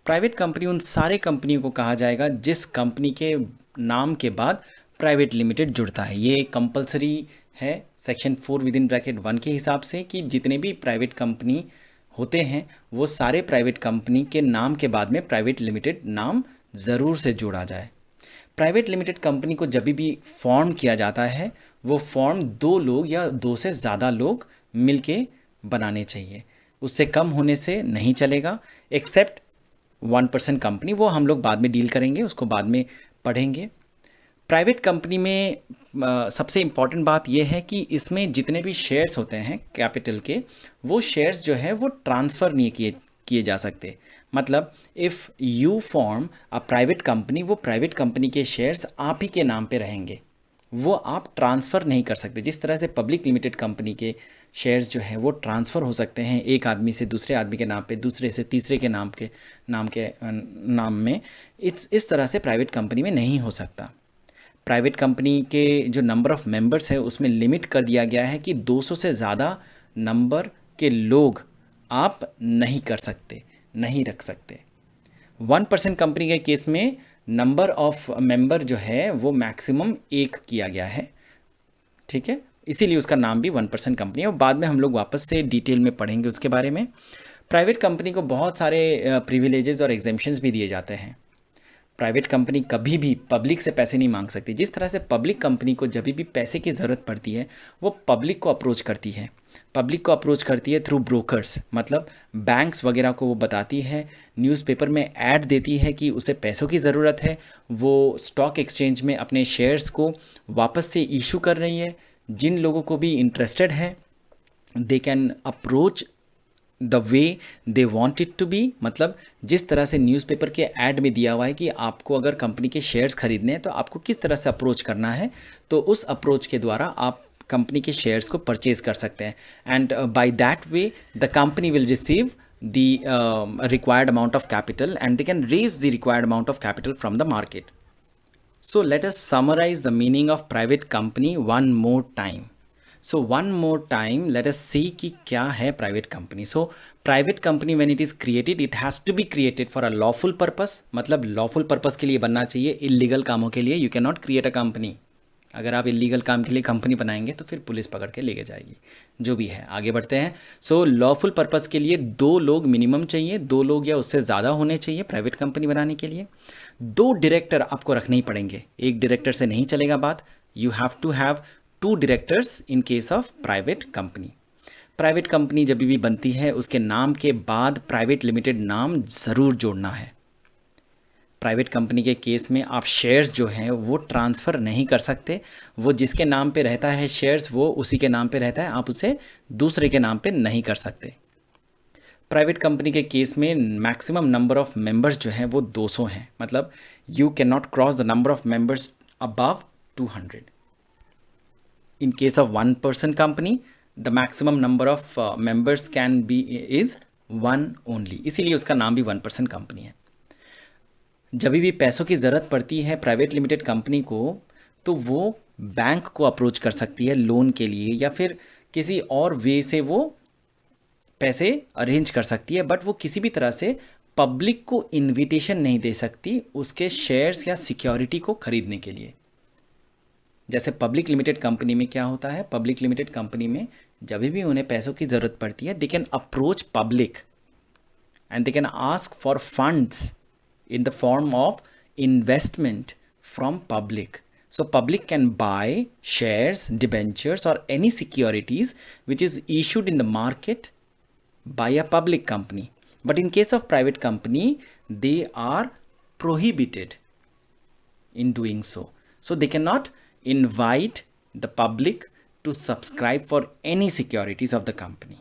Private company उन सारे कंपनियों को कहा जाएगा जिस कंपनी के नाम के बाद प्राइवेट लिमिटेड जुड़ता है। ये कंपलसरी है सेक्शन 4 विद इन ब्रैकेट 1 के हिसाब से कि जितने भी प्राइवेट कंपनी होते हैं वो सारे प्राइवेट कंपनी के नाम के बाद में प्राइवेट लिमिटेड नाम ज़रूर से जोड़ा जाए। प्राइवेट लिमिटेड कंपनी को जब भी फॉर्म किया जाता है वो फॉर्म 2 लोग या 2 से ज़्यादा लोग मिलके बनाने चाहिए, उससे कम होने से नहीं चलेगा, एक्सेप्ट 1% कंपनी, वो हम लोग बाद में डील करेंगे, उसको बाद में पढ़ेंगे। प्राइवेट कंपनी में सबसे इम्पॉर्टेंट बात यह है कि इसमें जितने भी शेयर्स होते हैं कैपिटल के, वो शेयर्स जो है वो ट्रांसफ़र नहीं किए जा सकते। मतलब if you form a private company, वो प्राइवेट कंपनी के शेयर्स आप ही के नाम पे रहेंगे, वो आप ट्रांसफ़र नहीं कर सकते। जिस तरह से पब्लिक लिमिटेड कंपनी के शेयर्स जो है वो ट्रांसफ़र हो सकते हैं एक आदमी से दूसरे आदमी के नाम पे, दूसरे से तीसरे के नाम में, इस तरह से प्राइवेट कंपनी में नहीं हो सकता। प्राइवेट कंपनी के जो नंबर ऑफ़ मेंबर्स है उसमें लिमिट कर दिया गया है कि 200 से ज़्यादा नंबर के लोग आप नहीं कर सकते, नहीं रख सकते। 1% कंपनी के केस में नंबर ऑफ मेंबर जो है वो मैक्सिमम 1 किया गया है, ठीक है, इसीलिए उसका नाम भी 1% कंपनी है, और बाद में हम लोग वापस से डिटेल में पढ़ेंगे उसके बारे में। प्राइवेट कंपनी को बहुत सारे प्रिविलेजेस और एग्जेम्पशंस भी दिए जाते हैं। प्राइवेट कंपनी कभी भी पब्लिक से पैसे नहीं मांग सकती। जिस तरह से पब्लिक कंपनी को जब भी पैसे की ज़रूरत पड़ती है वो पब्लिक को अप्रोच करती है, पब्लिक को अप्रोच करती है थ्रू ब्रोकर्स, मतलब बैंक्स वगैरह को वो बताती है, न्यूज़पेपर में ऐड देती है कि उसे पैसों की ज़रूरत है, वो स्टॉक एक्सचेंज में अपने शेयर्स को वापस से इशू कर रही है। जिन लोगों को भी इंटरेस्टेड है they can approach the way they want it to be, मतलब जिस तरह से न्यूज़पेपर के ऐड में दिया हुआ है कि आपको अगर कंपनी के शेयर्स खरीदने हैं तो आपको किस तरह से अप्रोच करना है, तो उस अप्रोच के द्वारा आप कंपनी के शेयर्स को परचेज कर सकते हैं। And by that way the company will receive the required amount of capital and they can raise the required amount of capital from the market. So let us summarize the meaning of private company one more time. So one more time let us see कि क्या है private company. So private company when it is created it has to be created for a lawful purpose. मतलब lawful purpose के लिए बनना चाहिए, illegal कामों के लिए you cannot create a company. अगर आप इलीगल काम के लिए कंपनी बनाएंगे तो फिर पुलिस पकड़ के लेके जाएगी। जो भी है आगे बढ़ते हैं। सो लॉफुल पर्पस के लिए 2 लोग मिनिमम चाहिए, 2 लोग या उससे ज़्यादा होने चाहिए प्राइवेट कंपनी बनाने के लिए। 2 डायरेक्टर आपको रखने ही पड़ेंगे, एक डायरेक्टर से नहीं चलेगा बात। You have to have 2 directors in case of private company. Private company जब भी बनती है उसके नाम के बाद प्राइवेट लिमिटेड नाम ज़रूर जोड़ना है। प्राइवेट कंपनी के केस में आप शेयर्स जो हैं वो ट्रांसफ़र नहीं कर सकते, वो जिसके नाम पे रहता है शेयर्स वो उसी के नाम पे रहता है, आप उसे दूसरे के नाम पे नहीं कर सकते। प्राइवेट कंपनी के केस में मैक्सिमम नंबर ऑफ़ मेंबर्स जो हैं वो 200 हैं, मतलब you can not cross the number of members above 200। In case of 1% company the maximum number of members can be is 1 only, इसीलिए उसका नाम भी 1% कंपनी है। जब भी पैसों की ज़रूरत पड़ती है प्राइवेट लिमिटेड कंपनी को तो वो बैंक को अप्रोच कर सकती है लोन के लिए, या फिर किसी और वे से वो पैसे अरेंज कर सकती है, बट वो किसी भी तरह से पब्लिक को इनविटेशन नहीं दे सकती उसके शेयर्स या सिक्योरिटी को खरीदने के लिए। जैसे पब्लिक लिमिटेड कंपनी में क्या होता है, पब्लिक लिमिटेड कंपनी में जब भी उन्हें पैसों की ज़रूरत पड़ती है they can approach public and they can ask for funds in the form of investment from public. So public can buy shares, debentures or any securities which is issued in the market by a public company. But in case of private company, they are prohibited in doing so. So they cannot invite the public to subscribe for any securities of the company.